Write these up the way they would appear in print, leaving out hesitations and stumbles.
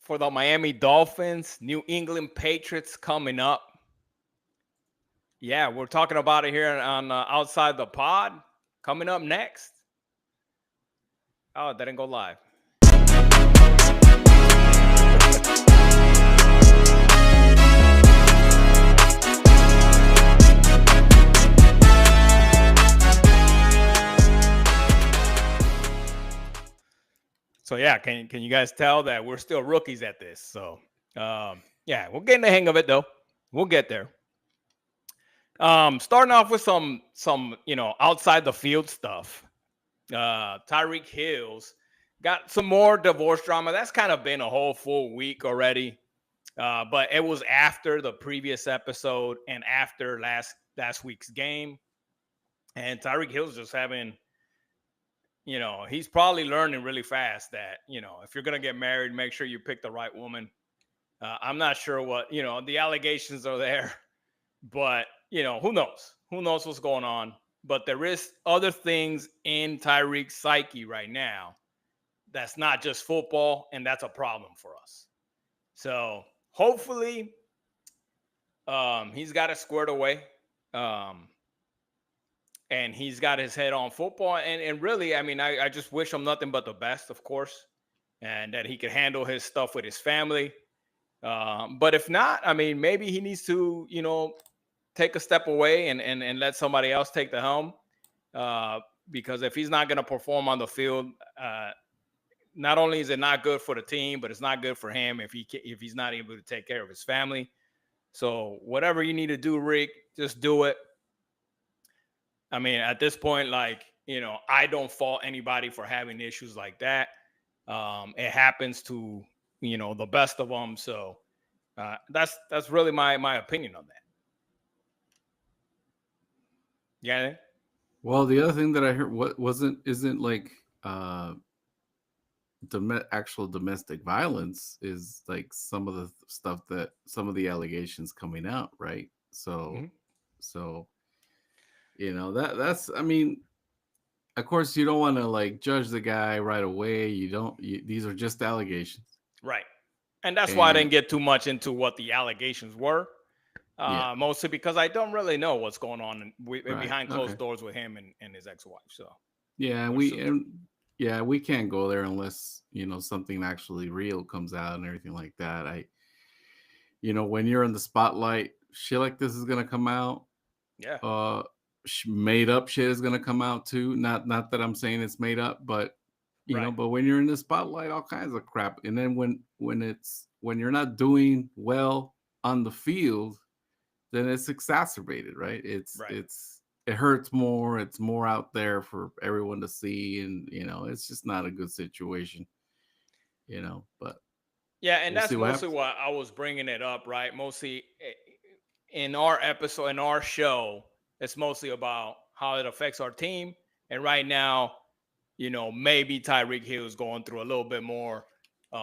for the Miami Dolphins, New England Patriots coming up. Yeah, we're talking about it here on Outside the Pod. Coming up next. Oh, it didn't go live. So yeah, can you guys tell that we're still rookies at this? So yeah, we'll get in the hang of it though. We'll get there. Starting off with some outside the field stuff. Tyreek Hill's got some more divorce drama. That's kind of been a whole full week already. But it was after the previous episode and after last week's game. And Tyreek Hill's just having, he's probably learning really fast that, if you're going to get married, make sure you pick the right woman. I'm not sure what, the allegations are there, but, who knows? Who knows what's going on? But there is other things in Tyreek's psyche right now that's not just football, and that's a problem for us. So hopefully he's got it squared away. And he's got his head on football. And really, I mean, I just wish him nothing but the best, of course, and that he could handle his stuff with his family. But if not, I mean, maybe he needs to, take a step away and let somebody else take the helm. Because if he's not going to perform on the field, not only is it not good for the team, but it's not good for him if he's not able to take care of his family. So whatever you need to do, Rick, just do it. I mean, at this point, I don't fault anybody for having issues like that. It happens to, the best of them. So that's really my opinion on that. Yeah. Well, the other thing that I heard isn't like actual domestic violence is like some of the stuff that some of the allegations coming out, right? So that's, I mean, of course you don't want to like judge the guy right away. These are just allegations. Right. And that's why I didn't get too much into what the allegations were. Mostly because I don't really know what's going on behind closed doors with him and his ex-wife. So we can't go there unless, something actually real comes out and everything like that. When you're in the spotlight, shit like this is going to come out. Yeah. Made up shit is going to come out too. Not that I'm saying it's made up, but but when you're in the spotlight, all kinds of crap. And then when you're not doing well on the field, then it's exacerbated, right? It hurts more. It's more out there for everyone to see. And, it's just not a good situation, but. Yeah. And that's mostly why I was bringing it up, right? Mostly in our episode, in our show, it's mostly about how it affects our team. And right now, maybe Tyreek Hill is going through a little bit more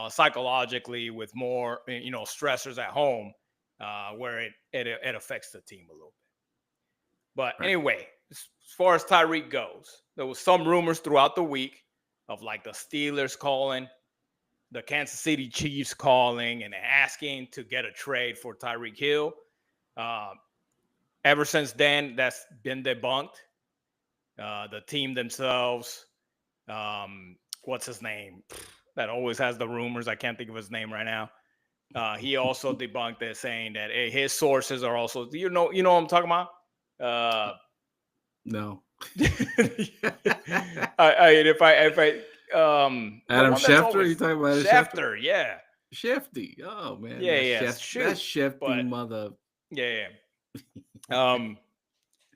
psychologically with more, stressors at home. Where it affects the team a little bit. But anyway, as far as Tyreek goes, there was some rumors throughout the week of like the Steelers calling, the Kansas City Chiefs calling and asking to get a trade for Tyreek Hill. Ever since then, that's been debunked. The team themselves, what's his name? That always has the rumors. I can't think of his name right now. He also debunked it, saying that his sources are also. You know what I'm talking about? No. If I Adam Schefter, you talking about Schefter? Yeah. Shefty. Oh man. Yeah. That's Shefty mother. Yeah.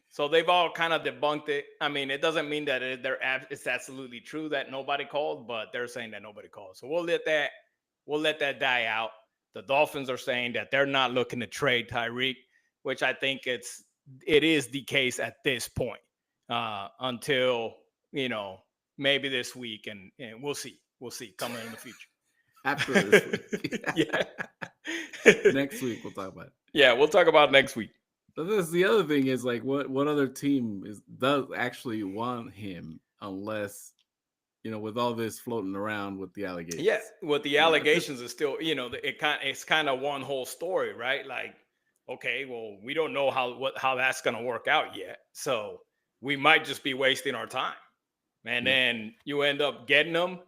So they've all kind of debunked it. I mean, it doesn't mean that it's absolutely true that nobody called, but they're saying that nobody called. So we'll let that die out. The Dolphins are saying that they're not looking to trade Tyreek, which I think it is the case at this point until, maybe this week. And we'll see. We'll see coming in the future. After this week. Yeah. Next week we'll talk about it. Yeah, we'll talk about it next week. But this the other thing is like what other team does actually want him unless with all this floating around with the Yeah, allegations. with the allegations is still, it's kind of one whole story, right? Like, okay, well, we don't know how that's going to work out yet, so we might just be wasting our time. And Yeah. then you end up getting him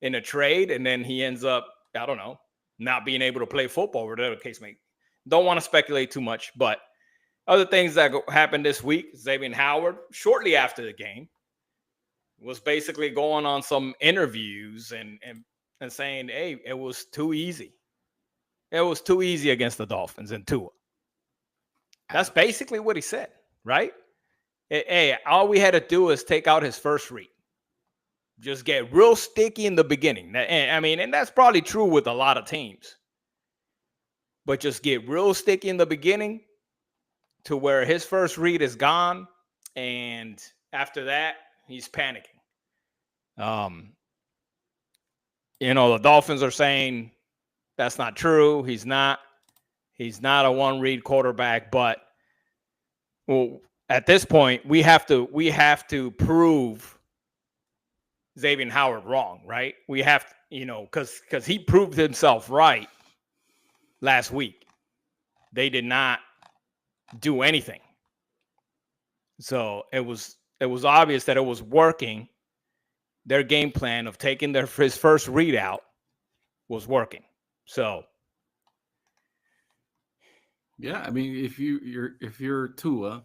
in a trade, and then he ends up, I don't know, not being able to play football, whatever the case may be. Don't want to speculate too much, but other things that happened this week, Xavier Howard, shortly after the game, was basically going on some interviews and saying, hey, it was too easy. It was too easy against the Dolphins and Tua. That's Ouch. basically what he said, right? Hey, all we had to do is take out his first read. Just get real sticky in the beginning. And that's probably true with a lot of teams. But just get real sticky in the beginning to where his first read is gone. And after that, he's panicking. The Dolphins are saying that's not true. He's not a one-read quarterback. But at this point, we have to prove Xavier Howard wrong, right? We have to, because he proved himself right last week. They did not do anything. So it was obvious that it was working. Their game plan of taking his first readout was working. So yeah, I mean, if you're Tua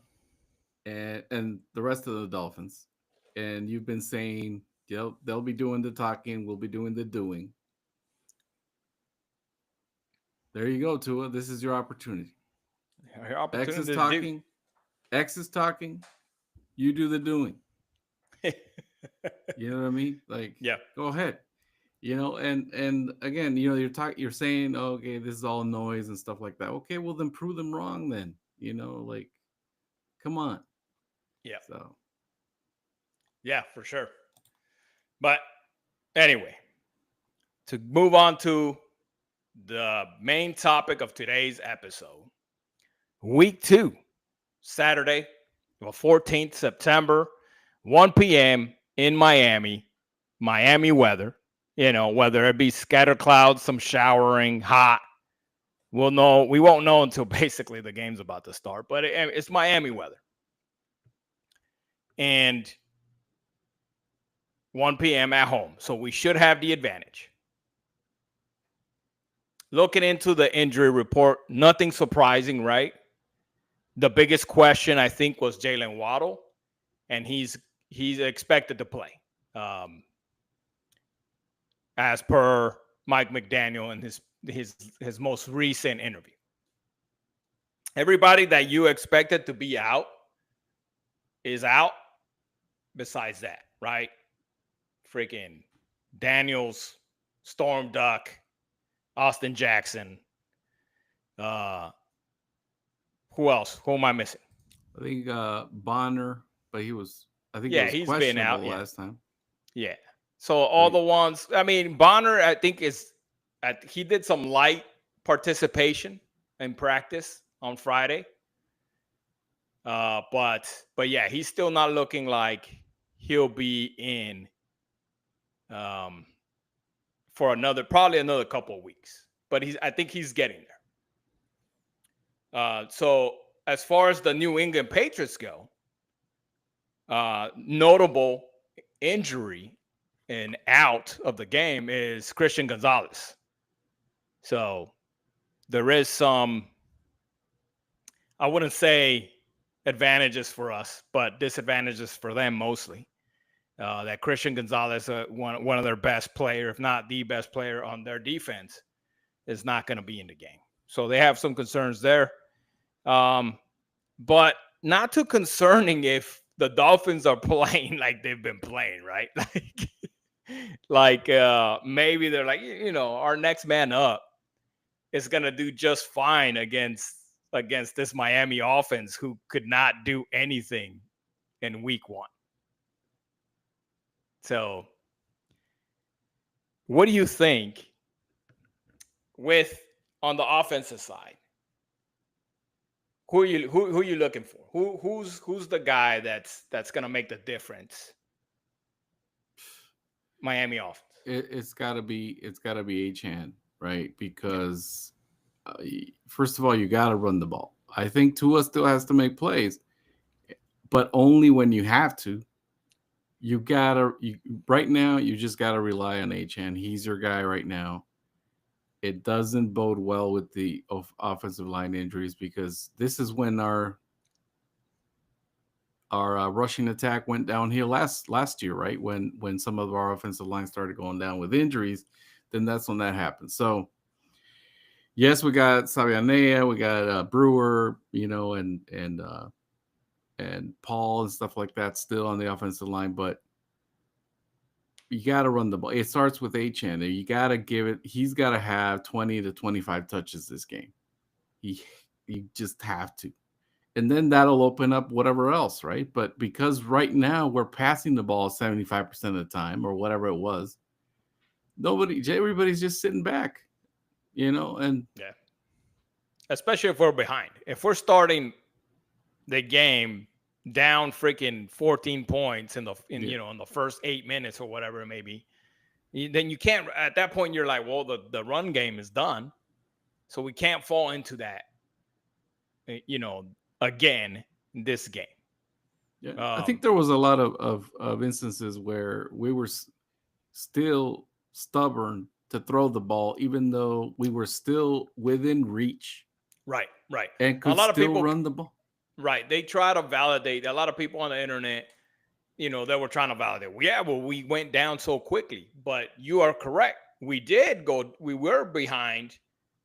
and the rest of the Dolphins, and you've been saying they'll be doing the talking, we'll be doing the doing. There you go, Tua. This is your opportunity. X is talking. X is talking. You do the doing. You know what I mean? Like, yeah, go ahead. And again, you're saying, oh, okay, this is all noise and stuff like that. Okay, well then prove them wrong then. Like, come on. Yeah. So. Yeah, for sure. But anyway, to move on to the main topic of today's episode, week 2, Saturday, 14th September, 1 p.m. in Miami weather, whether it be scattered clouds, some showering, hot. We won't know until basically the game's about to start, but it's Miami weather. And 1 p.m. at home, so we should have the advantage. Looking into the injury report, nothing surprising, right? The biggest question, I think, was Jalen Waddle, and he's expected to play, as per Mike McDaniel in his most recent interview. Everybody that you expected to be out is out, besides that, right? Freaking Daniels, Storm Duck, Austin Jackson. Who else? Who am I missing? I think Bonner, but he was he's been out last time. Yeah. So all the ones, I mean, Bonner, I think he did some light participation in practice on Friday. But yeah, he's still not looking like he'll be in for probably another couple of weeks. But I think he's getting there. So as far as the New England Patriots go, notable injury and out of the game is Christian Gonzalez. So there is some, I wouldn't say advantages for us, but disadvantages for them mostly. That Christian Gonzalez, one of their best player, if not the best player on their defense, is not going to be in the game. So they have some concerns there. But not too concerning if the Dolphins are playing like they've been playing, right? Like maybe they're like, our next man up is going to do just fine against this Miami offense who could not do anything in week 1. So what do you think on the offensive side? Who are you looking for? Who's the guy that's going to make the difference? Miami offense. It's got to be Achane, right? Because first of all, you got to run the ball. I think Tua still has to make plays, but only when you have to. Right now. You just gotta rely on Achane. He's your guy right now. It doesn't bode well with the offensive line injuries because this is when our rushing attack went downhill last year, right? When some of our offensive line started going down with injuries, then that's when that happened. So yes, we got Savianea, we got Brewer, and Paul and stuff like that still on the offensive line, but you got to run the ball. It starts with Achane. You got to give it. He's got to have 20 to 25 touches this game. You just have to. And then that'll open up whatever else, right? But because right now we're passing the ball 75% of the time or whatever it was, everybody's just sitting back, and yeah. Especially if we're behind. If we're starting the game down freaking 14 points in the first 8 minutes or whatever it may be, then you can't. At that point, you're like, well, the run game is done, so we can't fall into that. Again this game. Yeah, I think there was a lot of instances where we were still stubborn to throw the ball, even though we were still within reach. Right. And could still run the ball. Right. They try to validate. A lot of people on the internet, they were trying to validate. Yeah, well, we went down so quickly. But you are correct. We were behind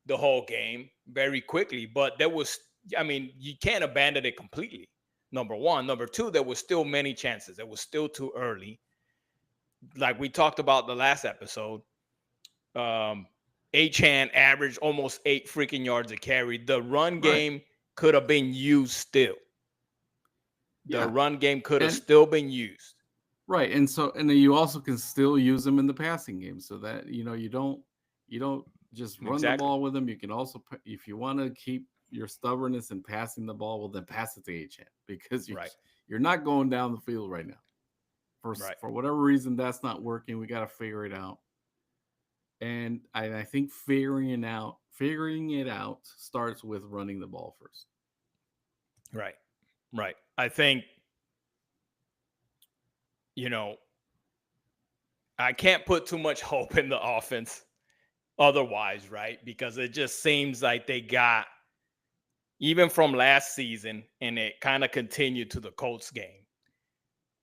the whole game very quickly. But you can't abandon it completely. Number one. Number two, there was still many chances. It was still too early. Like we talked about the last episode. Achane averaged almost 8 freaking yards a carry. The run game could have been used still. The run game could have still been used. Right. And then you also can still use them in the passing game so that, you don't just run the ball with them. You can also, if you want to keep your stubbornness in passing the ball, well, then pass it to Achane because you're not going down the field right now. For whatever reason, that's not working. We got to figure it out. And I think figuring it out starts with running the ball first. Right. I think, I can't put too much hope in the offense otherwise, right? Because it just seems like they got, even from last season, and it kind of continued to the Colts game,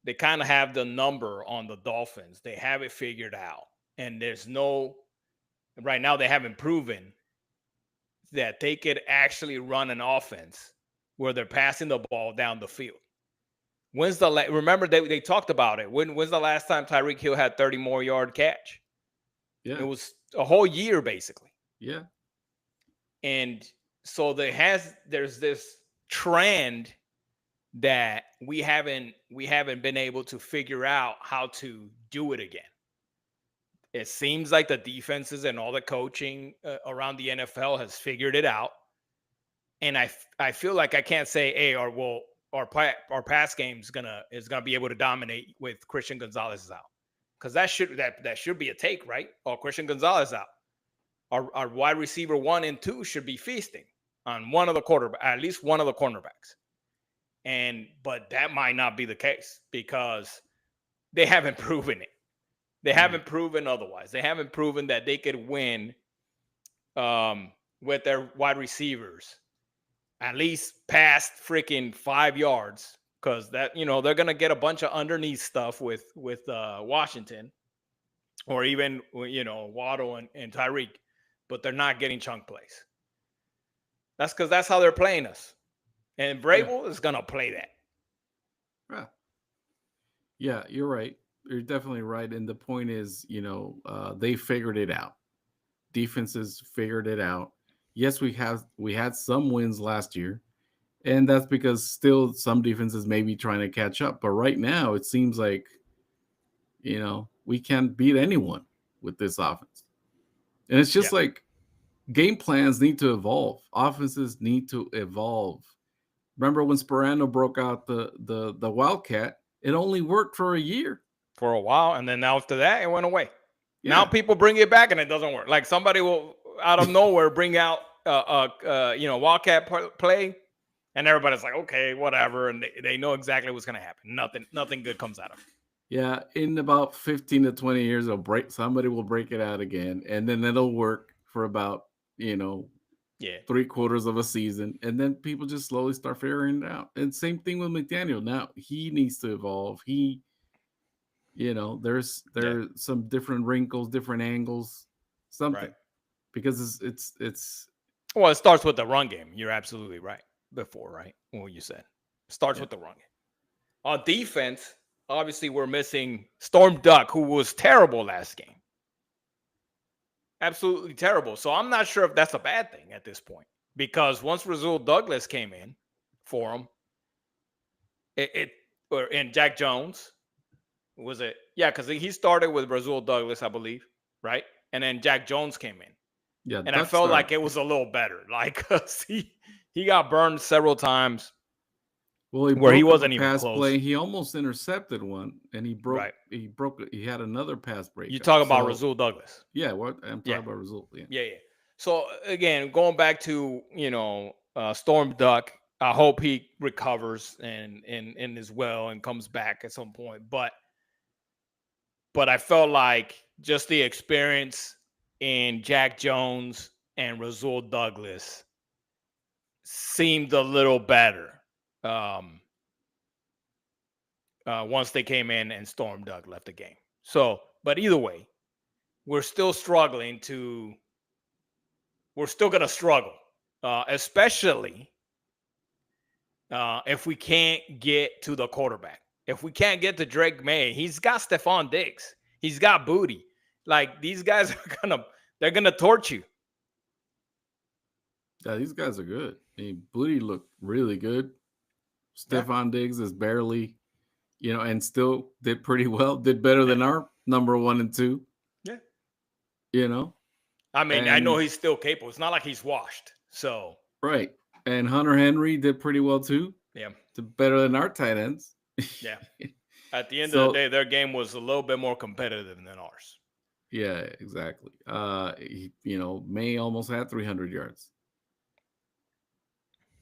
they kind of have the number on the Dolphins. They have it figured out. And right now they haven't proven that they could actually run an offense where they're passing the ball down the field. Remember they talked about it. When's the last time Tyreek Hill had 30 more yard catch? Yeah. It was a whole year basically. Yeah. And so there's this trend that we haven't been able to figure out how to do it again. It seems like the defenses and all the coaching around the NFL has figured it out. And I feel like I can't say, hey, our pass game is gonna be able to dominate with Christian Gonzalez out, because that should be a take, right? Oh, Christian Gonzalez out. Our wide receiver 1 and 2 should be feasting on at least one of the cornerbacks. But that might not be the case because they haven't proven it. They haven't proven otherwise. They haven't proven that they could win with their wide receivers at least past freaking 5 yards, because that they're gonna get a bunch of underneath stuff with Washington, or even Waddle and Tyreek, but they're not getting chunk plays. That's because that's how they're playing us, and Vrabel is gonna play that. Yeah, you're right. You're definitely right. And the point is, they figured it out. Defenses figured it out. Yes, we had some wins last year, and that's because still some defenses may be trying to catch up. But right now, it seems like, we can't beat anyone with this offense. And it's just like game plans need to evolve. Offenses need to evolve. Remember when Sperano broke out the Wildcat? It only worked for a year. for a while, and then after that, it went away. Yeah. Now people bring it back, and it doesn't work. Like somebody will out of nowhere bring out Wildcat play, and everybody's like, okay, whatever, and they know exactly what's gonna happen. Nothing good comes out of it. Yeah, in about 15 to 20 years, somebody will break it out again, and then it'll work for about, 3/4 of a season, and then people just slowly start figuring it out. And same thing with McDaniel. Now he needs to evolve. There's some different wrinkles, different angles, something, because it's well, it starts with the run game. You're absolutely right. Before, right? What you said starts with the run game. On defense, obviously, we're missing Storm Duck, who was terrible last game. Absolutely terrible. So I'm not sure if that's a bad thing at this point, because once Rasul Douglas came in for him, and Jack Jones, was it? Yeah, because he started with Rasul Douglas, I believe, right? And then Jack Jones came in. Yeah, and I felt like it was a little better, like he got burned several times. Well, he wasn't even close. Play. He almost intercepted one, and he broke. Right. He had another pass break. You talk about Rasul Douglas? Yeah, what I'm talking about Rasul. Yeah. So again, going back to Storm Duck, I hope he recovers and is well and comes back at some point. But I felt like just the experience in Jack Jones and Rasul Douglas seemed a little better. Once they came in and Storm Duck left the game. So, but either way, we're still going to struggle, especially if we can't get to the quarterback. If we can't get to Drake May, he's got Stephon Diggs. He's got Booty. Like, these guys they're going to torch you. Yeah, these guys are good. I mean, Booty looked really good. Stephon Diggs is barely, and still did pretty well. Did better than our number 1 and 2. Yeah. I mean, I know he's still capable. It's not like he's washed. So right. And Hunter Henry did pretty well too. Yeah. Did better than our tight ends. Yeah. At the end of the day, their game was a little bit more competitive than ours. Yeah, exactly. May almost had 300 yards.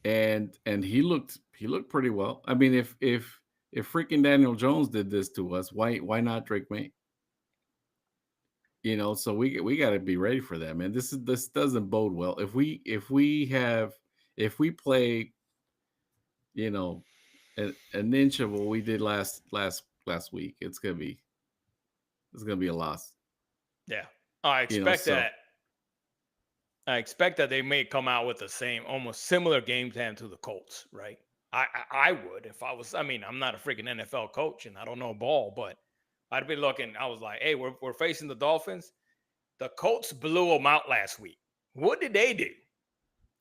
And he looked pretty well. I mean, if freaking Daniel Jones did this to us, why not Drake May? So we got to be ready for that, man. This doesn't bode well. If we play, an inch of what we did last week, it's gonna be a loss. Yeah, I expect that. I expect that they may come out with the same, almost similar game plan to the Colts, right? I would if I was. I mean, I'm not a freaking NFL coach and I don't know ball, but I'd be looking. I was like, hey, we're facing the Dolphins. The Colts blew them out last week. What did they do?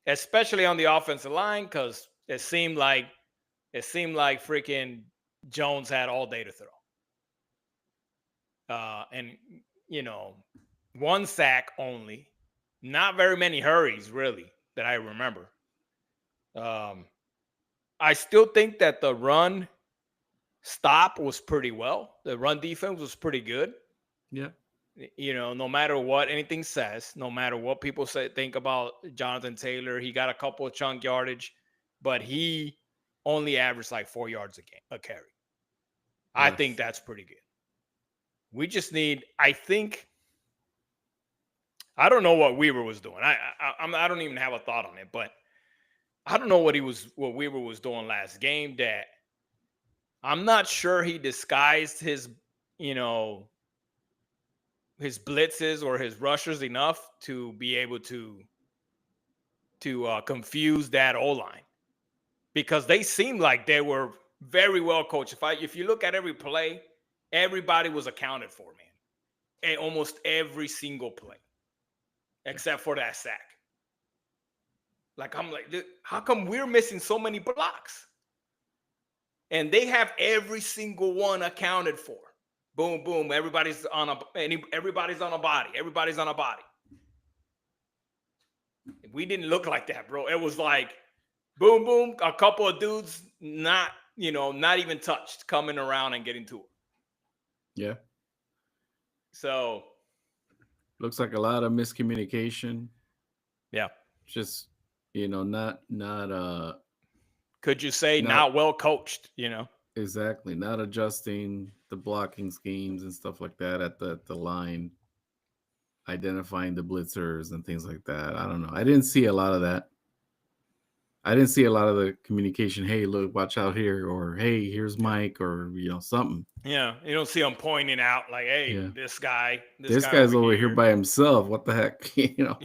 Especially on the offensive line, because it seemed like freaking Jones had all day to throw. And 1 sack only. Not very many hurries, really, that I remember. I still think that the run stop was pretty well. The run defense was pretty good. Yeah. No matter what anything says, no matter what people think about Jonathan Taylor, he got a couple of chunk yardage, but he only averaged like 4 yards a carry. Yes. I think that's pretty good. We just need, I don't know what Weaver was doing. I don't even have a thought on it, but I don't know what Weaver was doing last game. That I'm not sure he disguised his blitzes or his rushers enough to be able to confuse that O-line, because they seemed like they were very well coached. If you look at every play, everybody was accounted for, man. And almost every single play, except for that sack. Like, I'm like, dude, how come we're missing so many blocks? And they have every single one accounted for. Boom, boom. Everybody's on a body. Everybody's on a body. We didn't look like that, bro. It was like, boom, boom. A couple of dudes not even touched, coming around and getting to it. Yeah. So Looks like a lot of miscommunication. yeah, Just not could you say not not well coached? exactly not adjusting the blocking schemes and stuff like that at the line, identifying the blitzers and things like that. I don't know. I didn't see a lot of that. I didn't see a lot of the communication. Hey, look, watch out here, or hey, here's Yeah. Mike, or something. Yeah, you don't see them pointing out like, "Hey, Yeah, this this guy guy's over over here here." by himself. What the heck, Yeah,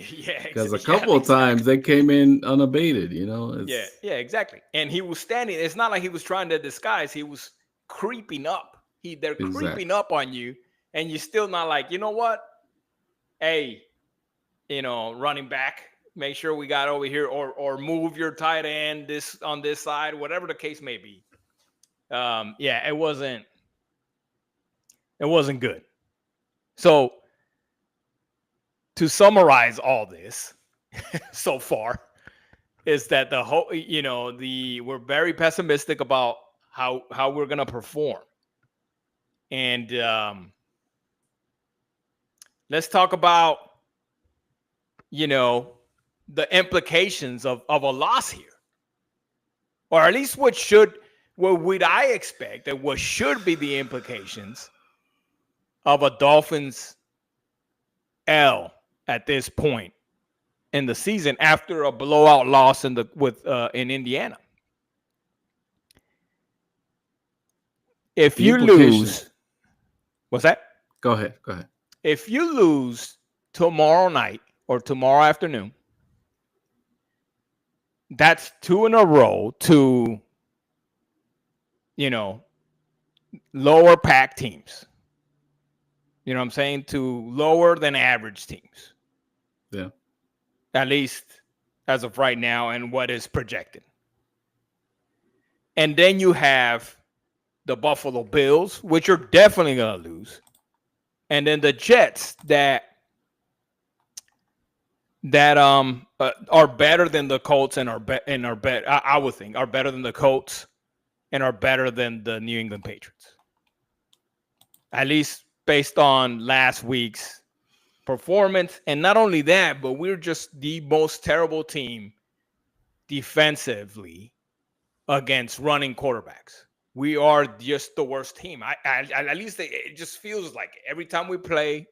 Because a yeah, couple of times exactly. they came in unabated. Yeah, It's yeah, exactly. And he was standing. It's not like he was trying to disguise. He was creeping up. They're creeping exactly, up on you, and you're still not like, you know what? Hey, running back, make sure we got over here, or move your tight end this on this side, whatever the case may be. Yeah, it wasn't good. So to summarize all this so far is that the whole, we're very pessimistic about how we're gonna perform, and let's talk about the implications of a loss here, or at least what would I expect that what should be the implications of a Dolphins L at this point in the season after a blowout loss in Indiana. If the you implications. lose, what's that? Go ahead, go ahead. If you lose tomorrow night or tomorrow afternoon, that's two in a row to, lower pack teams. You know what I'm saying? To lower than average teams. Yeah, At least as of right now and what is projected. And then you have the Buffalo Bills, which are definitely going to lose. And then the Jets that are better than the Colts and are better. I would think are better than the Colts and are better than the New England Patriots. At least based on last week's performance, and not only that, but we're just the most terrible team defensively against running quarterbacks. We are just the worst team. At least it just feels like every time we play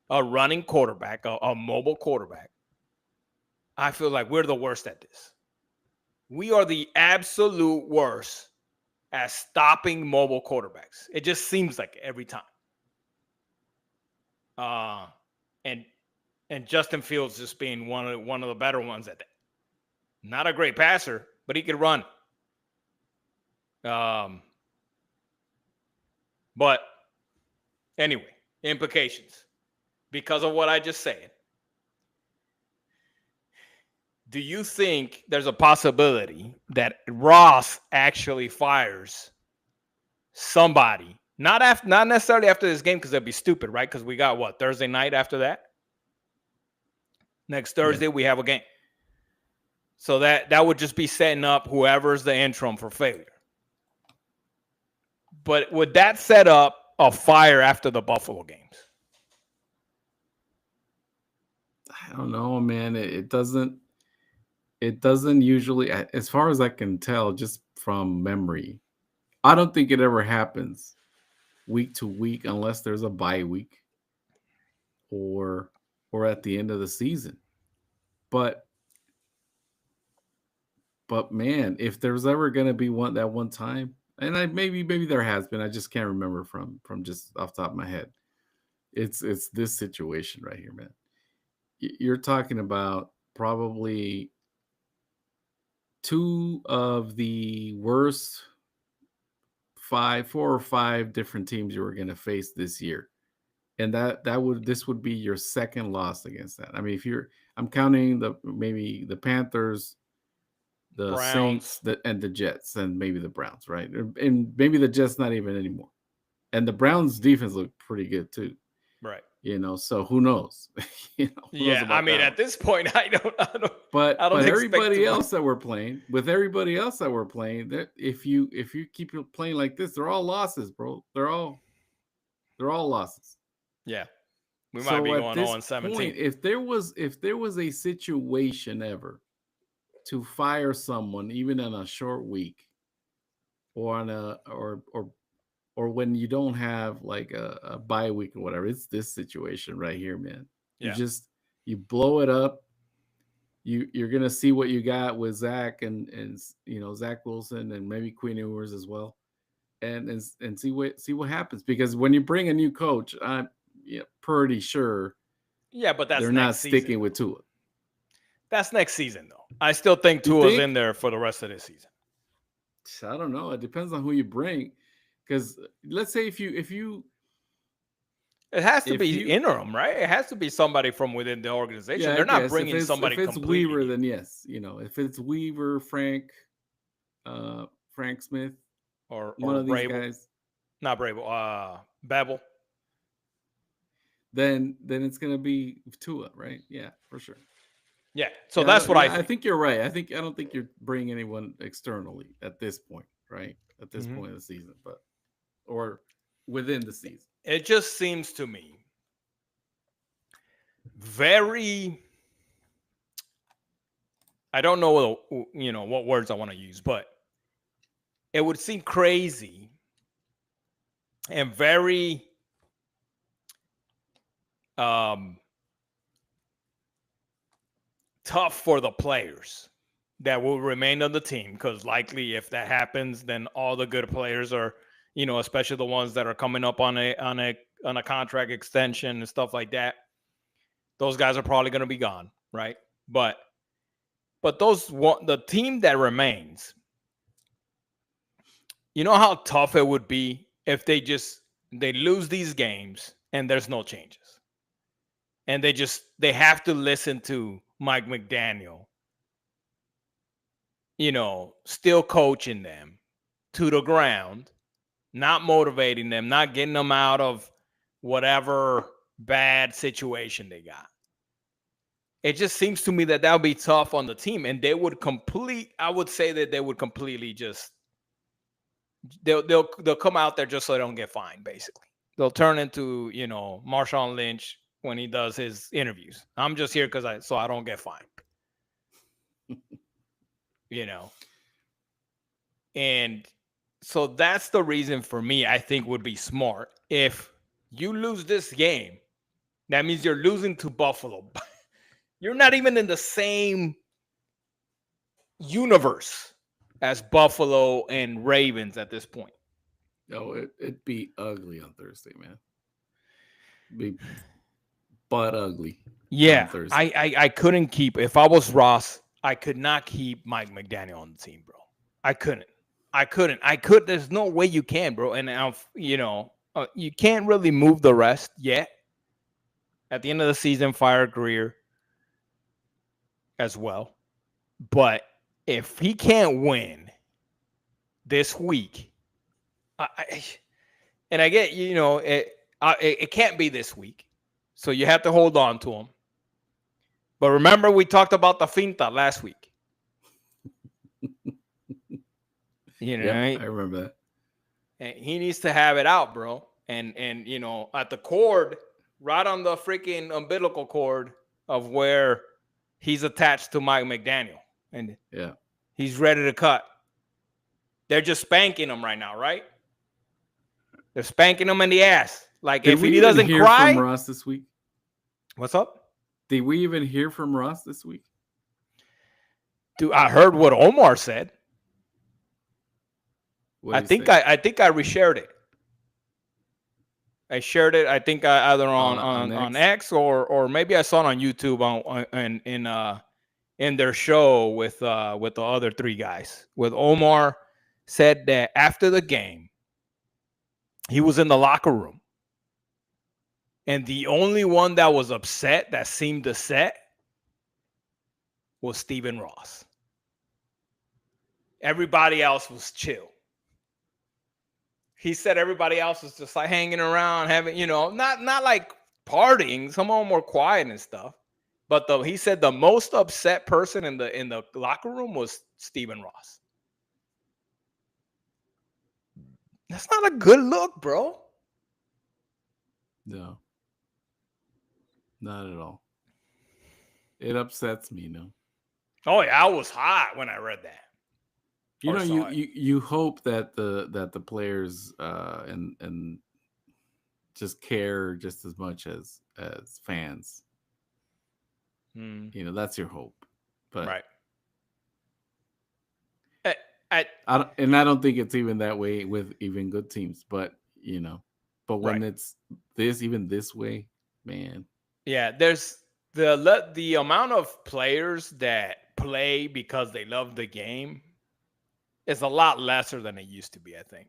a running quarterback, a mobile quarterback, I feel like we're the worst at this. We are the absolute worst at stopping mobile quarterbacks. It just seems like every time. And Justin Fields just being one of the better ones at that. Not a great passer, but he could run. But anyway, implications because of what I just said. Do you think there's a possibility that Ross actually fires somebody? Not necessarily after this game because that'd be stupid, right? Because we got what, Thursday night after that? Next Thursday we have a game. So that would just be setting up whoever's the interim for failure. But would that set up a fire after the Buffalo games? I don't know, man. It doesn't usually, as far as I can tell, just from memory. I don't think it ever happens week to week unless there's a bye week or at the end of the season. But man, if there's ever going to be one time, and maybe there has been, I just can't remember from just off the top of my head. It's this situation right here, man. You're talking about probably two of the worst four or five different teams you were going to face this year, and this would be your second loss against that. I mean, I'm counting maybe the Panthers, the Browns. Saints, and the Jets, and maybe the Browns, right? And maybe the Jets not even anymore. And the Browns defense looked pretty good too, right? So who knows? Who knows I mean, at this point, I don't. But everybody else that we're playing, that if you keep playing like this, they're all losses, bro. They're all They're all losses. Yeah. We might So be at going this 0-17. point, if there was a situation ever to fire someone, even in a short week, or on a or when you don't have like a bye week or whatever, it's this situation right here, man. Yeah. You blow it up. You're gonna see what you got with Zach and Zach Wilson and maybe Quinn Ewers as well, and see what happens, because when you bring a new coach, I'm pretty sure Yeah, but that's they're not next season. sticking with Tua. That's next season, though. I still think You Tua's think? in there for the rest of this season. I don't know. It depends on who you bring, because let's say if you It has to if be you interim, right? It has to be somebody from within the organization. yeah, I They're not guess bringing somebody if it's completely Weaver, new. then yes, if it's Weaver, Frank Smith, or one of these Brable. guys, Not Brable. Babel. then it's gonna be Tua, right? Yeah, for sure. Yeah. So Yeah, that's what I think. I think you're right. I don't think you're bringing anyone externally at this point, right? At this Mhm. point of the season, or within the season. It just seems to me very. I don't know what words I want to use, but it would seem crazy and very tough for the players that will remain on the team, because likely if that happens, then all the good players are, especially the ones that are coming up on a contract extension and stuff like that. Those guys are probably going to be gone, right? But the team that remains, you know how tough it would be if they lose these games and there's no changes, and they have to listen to Mike McDaniel, still coaching them to the ground, not motivating them, not getting them out of whatever bad situation they got. It just seems to me that would be tough on the team, and I would say that they would completely they'll come out there just so they don't get fined, basically. They'll turn into, Marshawn Lynch when he does his interviews. I'm just here so I don't get fined. And so that's the reason for me, I think would be smart. If you lose this game, that means you're losing to Buffalo. You're not even in the same universe as Buffalo and Ravens at this point. No, it'd be ugly on Thursday, man. It'd be butt ugly. Yeah, I couldn't keep. If I was Ross, I could not keep Mike McDaniel on the team, bro. I couldn't. There's no way you can, bro. And you can't really move the rest yet. At the end of the season, fire Greer as well. But if he can't win this week, and I get, it can't be this week. So you have to hold on to him. But remember, we talked about the finta last week. I remember that. And he needs to have it out, bro. And at the cord, right on the freaking umbilical cord of where he's attached to Mike McDaniel. And he's ready to cut. They're just spanking him right now, right? They're spanking him in the ass. Like, if he doesn't cry. From Ross this week? What's up? Did we even hear from Ross this week? Dude, I heard what Omar said. I think I reshared it. I shared it. I think either on X or maybe I saw it on YouTube in their show with the other three guys. With Omar said that after the game, he was in the locker room, and the only one that was upset, that seemed upset, was Stephen Ross. Everybody else was chill. He said everybody else was just like hanging around, having, not like partying. Some of them were quiet and stuff. But he said the most upset person in the locker room was Stephen Ross. That's not a good look, bro. No, not at all. It upsets me, Oh yeah, I was hot when I read that or You saw it. you hope that the players and just care just as much as fans. Mm, That's your hope. But right. I, I, I don't think it's even that way with even good teams. But right. when it's this way, man. Yeah, there's the amount of players that play because they love the game is a lot lesser than it used to be, I think.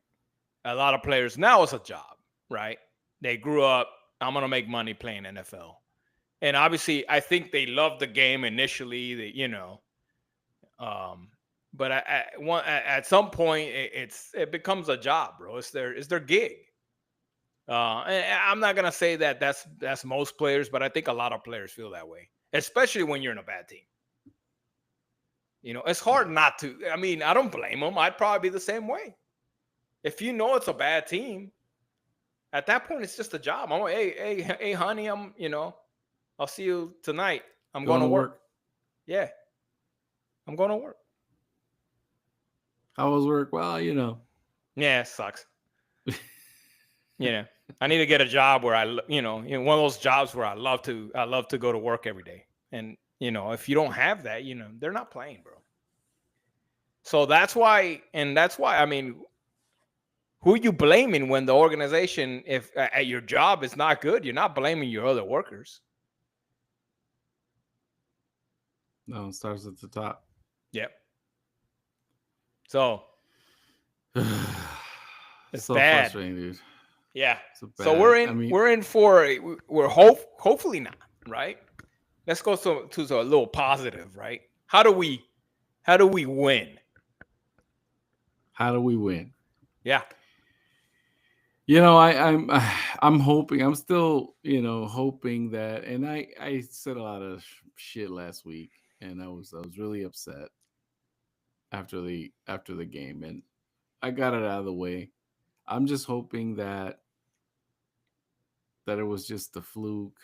A lot of players now it's a job, right? They grew up, I'm going to make money playing NFL. And obviously, I think they love the game initially, um but at some point it becomes a job, bro. It's their gig. And I'm not gonna say that that's most players, but I think a lot of players feel that way, especially when you're in a bad team. It's hard not to. I mean, I don't blame them. I'd probably be the same way. If you know it's a bad team, at that point it's just a job. I'm like, hey, honey, I'll see you tonight. I'm going Going to to work. work. Yeah, I'm going to work. How was work? Well, Yeah, it sucks. I need to get a job where one of those jobs where I love to go to work every day. And if you don't have that, they're not playing, bro. So that's why I mean, who are you blaming when the organization, if at your job is not good, you're not blaming your other workers. No, it starts at the top. Yep. So it's So bad. frustrating, dude. Yeah. So So bad. we're in for hopefully not, right? Let's go to a little positive, right? How do we win? How do we win? Yeah. I'm hoping. I'm still, hoping that. And I said a lot of shit last week, and I was really upset after the game, and I got it out of the way. I'm just hoping that it was just a fluke.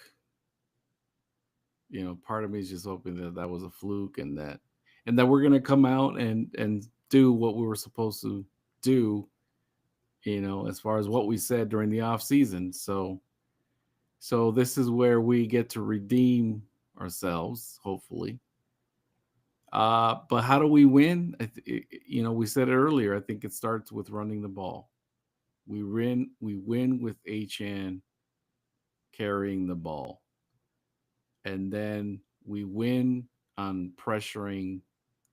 Part of me is just hoping that was a fluke, and that we're gonna come out and do what we were supposed to do. As far as what we said during the off season. So this is where we get to redeem ourselves, hopefully. But how do we win? We said it earlier. I think it starts with running the ball. We win with HN carrying the ball, and then we win on pressuring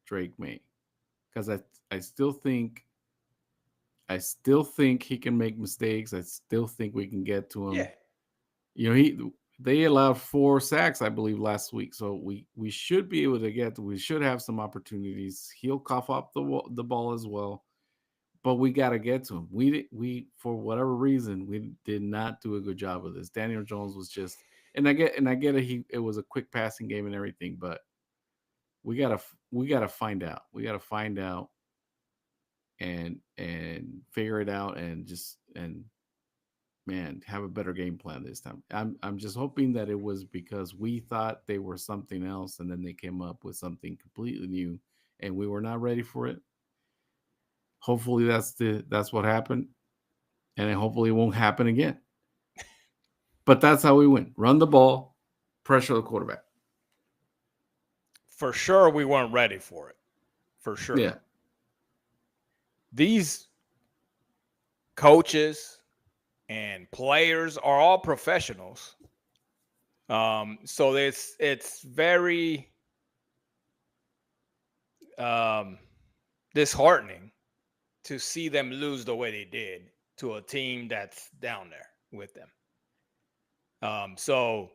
Drake May, because I still think he can make mistakes. I still think we can get to him. Yeah. They allowed 4 sacks, I believe, last week, so we should be able to we should have some opportunities. He'll cough up the ball as well, but we got to get to him. We for whatever reason we did not do a good job of this. Daniel Jones was just, and I get it was a quick passing game and everything, but we gotta find out. We gotta find out and figure it out, and man, have a better game plan this time. I'm just hoping that it was because we thought they were something else, and then they came up with something completely new, and we were not ready for it. Hopefully that's what happened, and hopefully it won't happen again. But that's how we win: run the ball, pressure the quarterback. For sure we weren't ready for it. For sure. Yeah, These coaches and players are all professionals. So it's very um, disheartening to see them lose the way they did to a team that's down there with them. So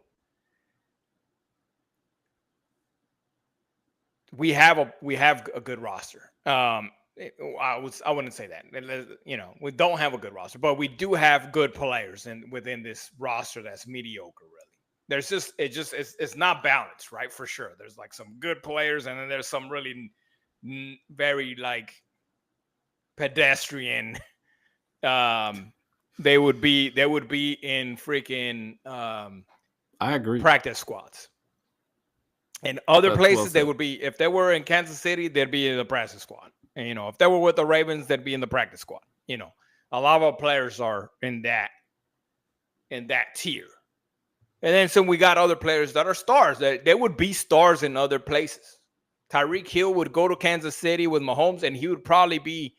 we have a good roster. I wouldn't say that. We don't have a good roster, but we do have good players within this roster that's mediocre. Really, there's it's not balanced, right? For sure, there's like some good players, and then there's some really very like pedestrian they would be in freaking I agree. practice squads. In other That's well places, they said. would be, if they were in Kansas City, they'd be in the practice squad. And, if they were with the Ravens, they'd be in the practice squad. A lot of our players are in that tier. And then some we got other players that are stars. They would be stars in other places. Tyreek Hill would go to Kansas City with Mahomes, and he would probably be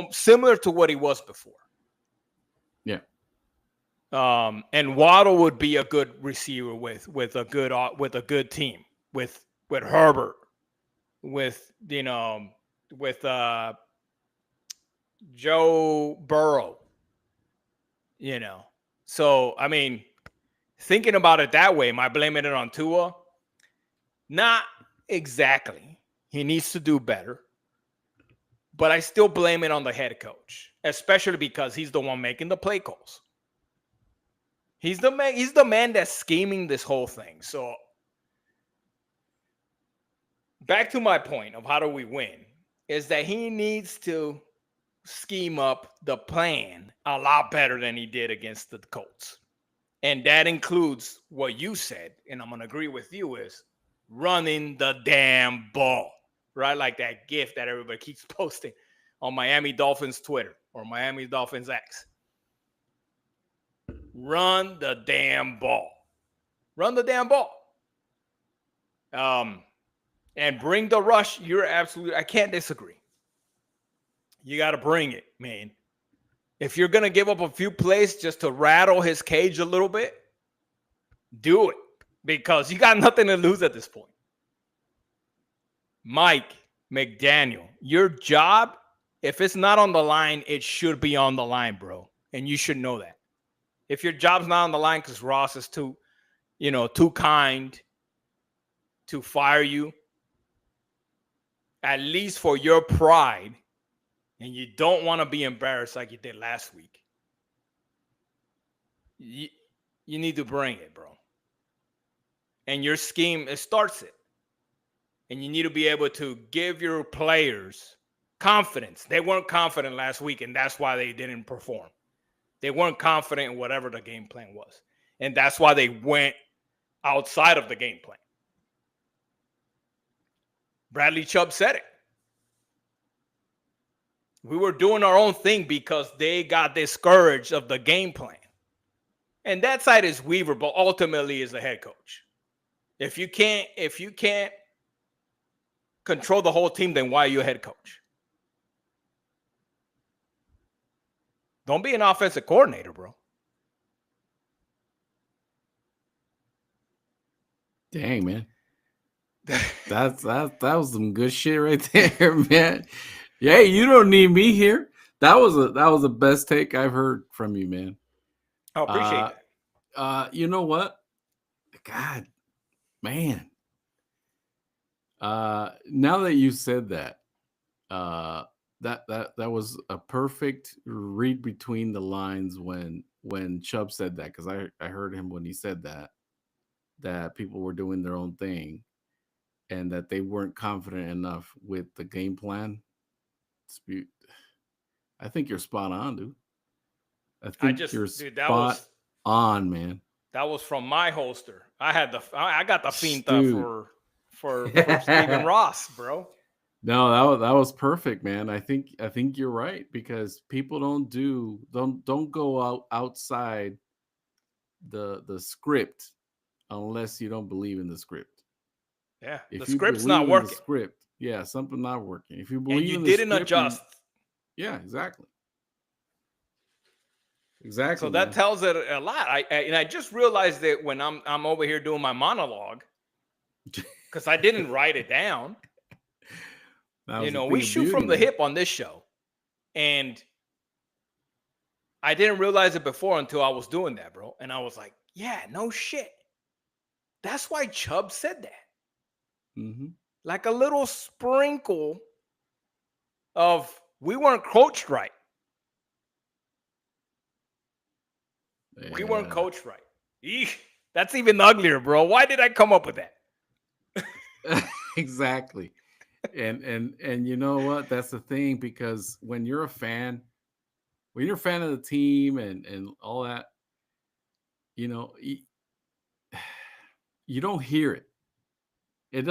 similar to what he was before. Yeah. And Waddle would be a good receiver with a good team with Herbert, with Joe Burrow. So I mean, thinking about it that way, am I blaming it on Tua? Not exactly. He needs to do better. But I still blame it on the head coach, especially because he's the one making the play calls. He's the man that's scheming this whole thing. So back to my point of how do we win is that he needs to scheme up the plan a lot better than he did against the Colts. And that includes what you said, and I'm going to agree with you, is running the damn ball, right? Like that GIF that everybody keeps posting on Miami Dolphins Twitter or Miami Dolphins X. Run the damn ball. Run the damn ball. And bring the rush. You're absolutely, I can't disagree. You got to bring it, man. If you're going to give up a few plays just to rattle his cage a little bit, do it. Because you got nothing to lose at this point. Mike McDaniel, your job, if it's not on the line, it should be on the line, bro. And you should know that. If your job's not on the line because Ross is too kind to fire you, at least for your pride, and you don't want to be embarrassed like you did last week, you need to bring it, bro. And your scheme, it starts it. And you need to be able to give your players confidence. They weren't confident last week, and that's why they didn't perform. They weren't confident in whatever the game plan was. And that's why they went outside of the game plan. Bradley Chubb said it. We were doing our own thing because they got discouraged of the game plan. And that side is Weaver, but ultimately is the head coach. If you can't control the whole team, then why are you a head coach? Don't be an offensive coordinator, bro. Dang, man. That was some good shit right there, man. Yeah, you don't need me here. That was the best take I've heard from you, man. I appreciate that. You know what? God, man. Now that you said that, that was a perfect read between the lines when Chubb said that, because I heard him when he said that people were doing their own thing and that they weren't confident enough with the game plan. I think you're spot on, dude. I think you're spot on, man. That was from my holster. I got the finta for Stephen Ross, bro. No, that was perfect, man. I think you're right, because people don't go outside the script unless you don't believe in the script. Yeah, if the script's not working. The script, yeah, something not working. If you believe and you in the didn't script, adjust. Yeah, exactly. Exactly. So that tells it a lot. I just realized that when I'm over here doing my monologue, because I didn't write it down. We shoot from the hip on this show, and I didn't realize it before until I was doing that, bro. And I was like, yeah, no shit. That's why Chubb said that. Mm-hmm. Like a little sprinkle of we weren't coached right. Yeah. We weren't coached right. Eesh, that's even uglier, bro. Why did I come up with that? Exactly. And you know what? That's the thing, because when you're a fan, when you're a fan of the team and all that, you know, you don't hear it. It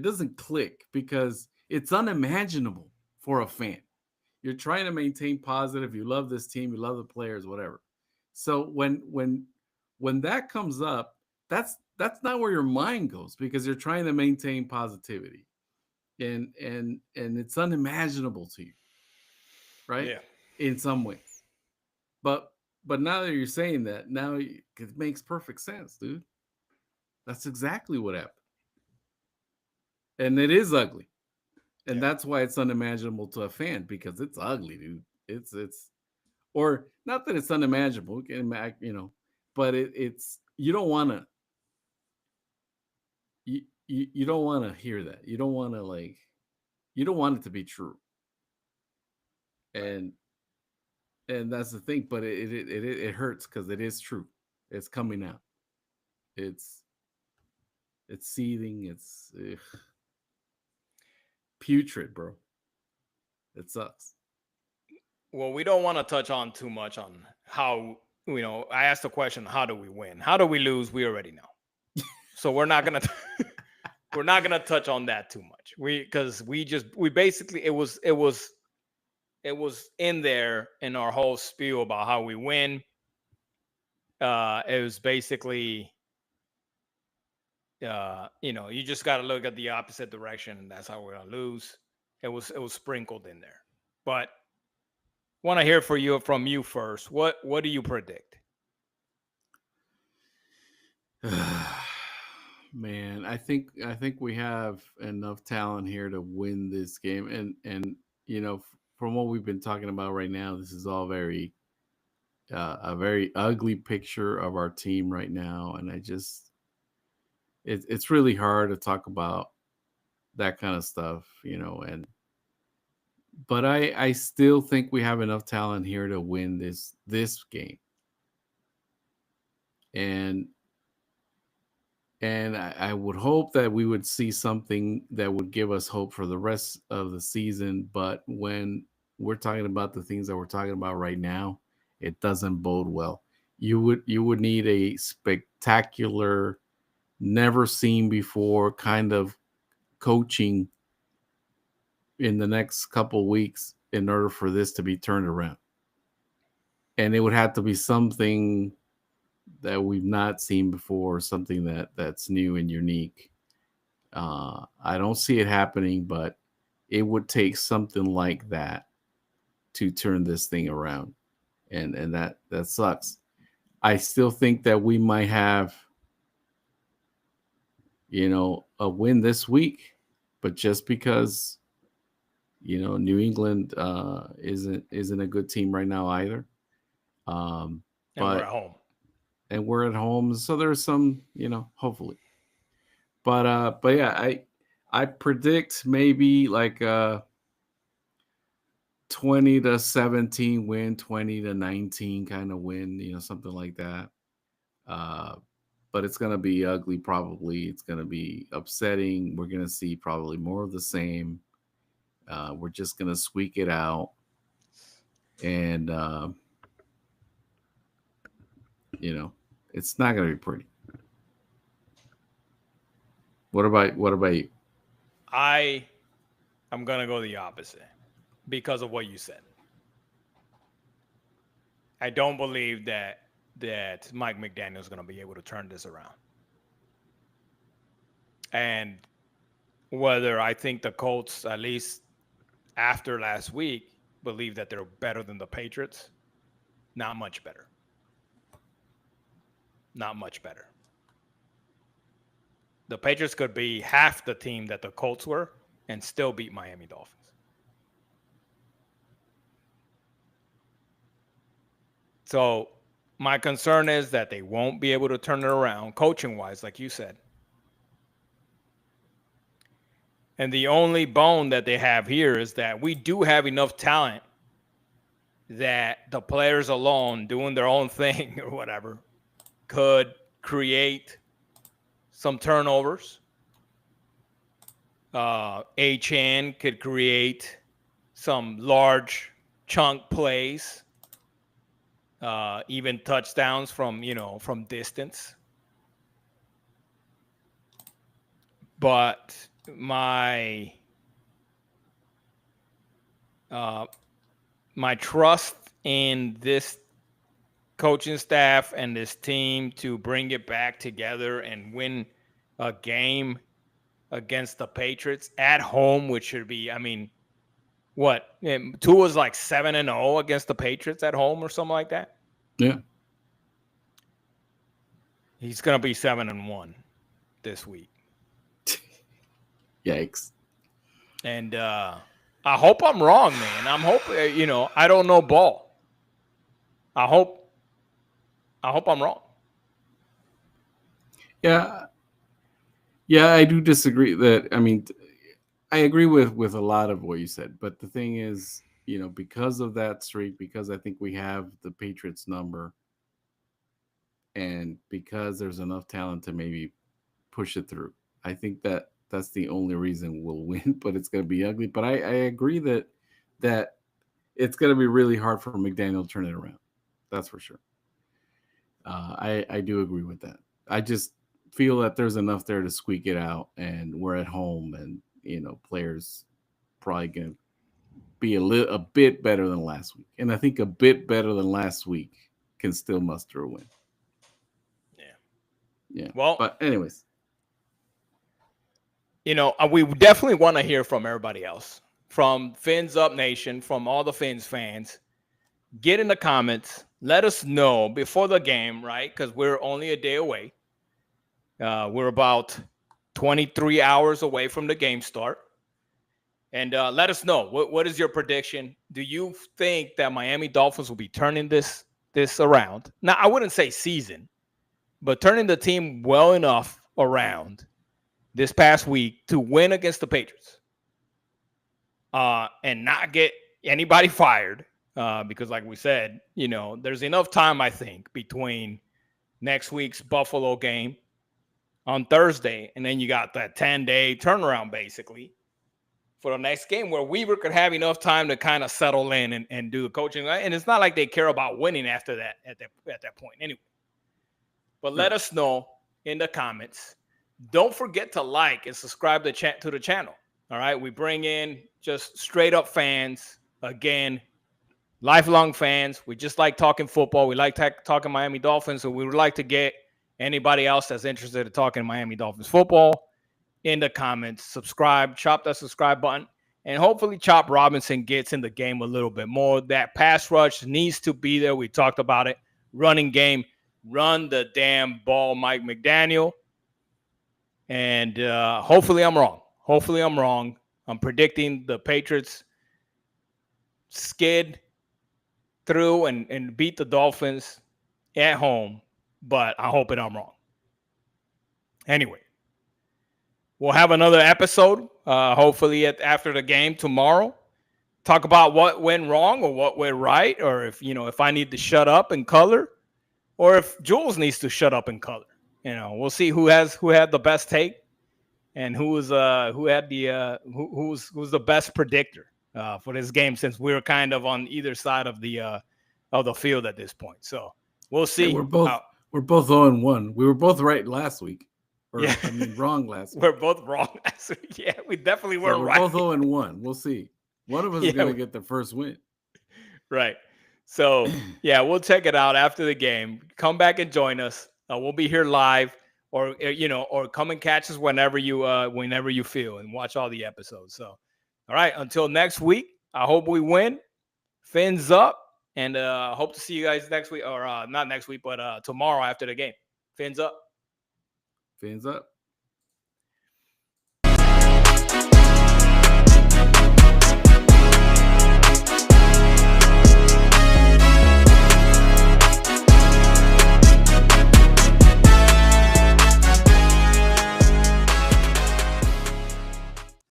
doesn't click because it's unimaginable for a fan. You're trying to maintain positive. You love this team. You love the players, whatever. So when that comes up, that's not where your mind goes because you're trying to maintain positivity, and it's unimaginable to you, right? Yeah. In some ways, but now that you're saying that, now it makes perfect sense, dude. That's exactly what happened, and it is ugly. And Yeah. that's why it's unimaginable to a fan because it's ugly, dude. It's or not that it's unimaginable, but it's you don't want to you don't want to hear that. You don't want to you don't want it to be true. Right. And that's the thing, but it hurts because it is true. It's coming out. It's it's seething. It's putrid, bro. It sucks. Well, we don't want to touch on too much on how, I asked the question, how do we win? How do we lose? We already know. So we're not gonna we're not gonna touch on that too much. Because we basically it was in there in our whole spiel about how we win. It was basically you just got to look at the opposite direction, and that's how we're gonna lose. It was sprinkled in there, but want to hear from you first. What do you predict? Man, I think we have enough talent here to win this game, and from what we've been talking about right now, this is all a very ugly picture of our team right now, and it's really hard to talk about that kind of stuff, and but I still think we have enough talent here to win this game, and I would hope that we would see something that would give us hope for the rest of the season. But when we're talking about the things that we're talking about right now, it doesn't bode well. You would need a spectacular, never seen before kind of coaching in the next couple weeks in order for this to be turned around. And it would have to be something that we've not seen before, something that's new and unique. I don't see it happening, but it would take something like that to turn this thing around, and that sucks. I still think that we might have, a win this week, but just because New England isn't a good team right now either. Um, And we're but at home. and we're at home, so there's some, hopefully. But yeah, I predict maybe like 20-17 win, 20-19 kind of win, something like that. Uh, but it's gonna be ugly. Probably it's gonna be upsetting. We're gonna see probably more of the same. We're just gonna squeak it out, and it's not gonna be pretty. What about you? I am gonna go the opposite because of what you said. I don't believe that Mike McDaniel is gonna be able to turn this around. And whether I think the Colts, at least after last week, believe that they're better than the Patriots, not much better. Not much better. The Patriots could be half the team that the Colts were and still beat Miami Dolphins. So my concern is that they won't be able to turn it around coaching wise, like you said. And the only bone that they have here is that we do have enough talent that the players alone doing their own thing or whatever could create some turnovers. Chan could create some large chunk plays, even touchdowns from distance. But my trust in this coaching staff and this team to bring it back together and win a game against the Patriots at home, which should be, what? Tua's like 7-0 against the Patriots at home or something like that. Yeah. He's gonna be 7-1 this week. Yikes. And I hope I'm wrong, man. I'm hoping, I don't know ball. I hope I'm wrong. Yeah, I do disagree that. I agree with a lot of what you said, but the thing is, because of that streak, because I think we have the Patriots number, and because there's enough talent to maybe push it through, I think that's the only reason we'll win. But it's going to be ugly. But I agree that it's going to be really hard for McDaniel to turn it around. That's for sure. I do agree with that. I just feel that there's enough there to squeak it out, and we're at home, and players probably gonna be a bit better than last week, and I think a bit better than last week can still muster a win. Yeah. Well, but anyways, we definitely want to hear from everybody else, from Fins Up Nation, from all the Fins fans. Get in the comments. Let us know before the game, right? Because we're only a day away. We're about 23 hours away from the game start. And let us know. What is your prediction? Do you think that Miami Dolphins will be turning this around? Now, I wouldn't say season, but turning the team well enough around this past week to win against the Patriots and not get anybody fired? Because like we said, there's enough time, I think, between next week's Buffalo game on Thursday, and then you got that 10-day turnaround, basically, for the next game where Weaver could have enough time to kind of settle in and do the coaching. And it's not like they care about winning after that at that point anyway. But let us know in the comments. Don't forget to like and subscribe to the channel. All right? We bring in just straight-up fans, again, lifelong fans. We just like talking football. We like talking Miami Dolphins. So we would like to get anybody else that's interested in talking Miami Dolphins football in the comments. Subscribe. Chop that subscribe button. And hopefully Chop Robinson gets in the game a little bit more. That pass rush needs to be there. We talked about it. Running game. Run the damn ball, Mike McDaniel. And hopefully I'm wrong. I'm predicting the Patriots skid through and beat the Dolphins at home, but I hope I'm wrong. Anyway, we'll have another episode, hopefully after the game tomorrow. Talk about what went wrong or what went right, or if I need to shut up and color, or if Jules needs to shut up and color. We'll see who had the best take and who's the best predictor for this game, since we're kind of on either side of the field at this point. So we'll see. We're both 0-1. We were both right last week. Wrong last week. We're both wrong last week. Yeah, we definitely were right. We're both 0-1. We'll see. One of us is going to get the first win. Right. So, yeah, we'll check it out after the game. Come back and join us. We'll be here live, or come and catch us whenever you feel, and watch all the episodes. So, all right, until next week, I hope we win. Fins up, and hope to see you guys next week, or not next week, but tomorrow after the game. Fins up. Fins up.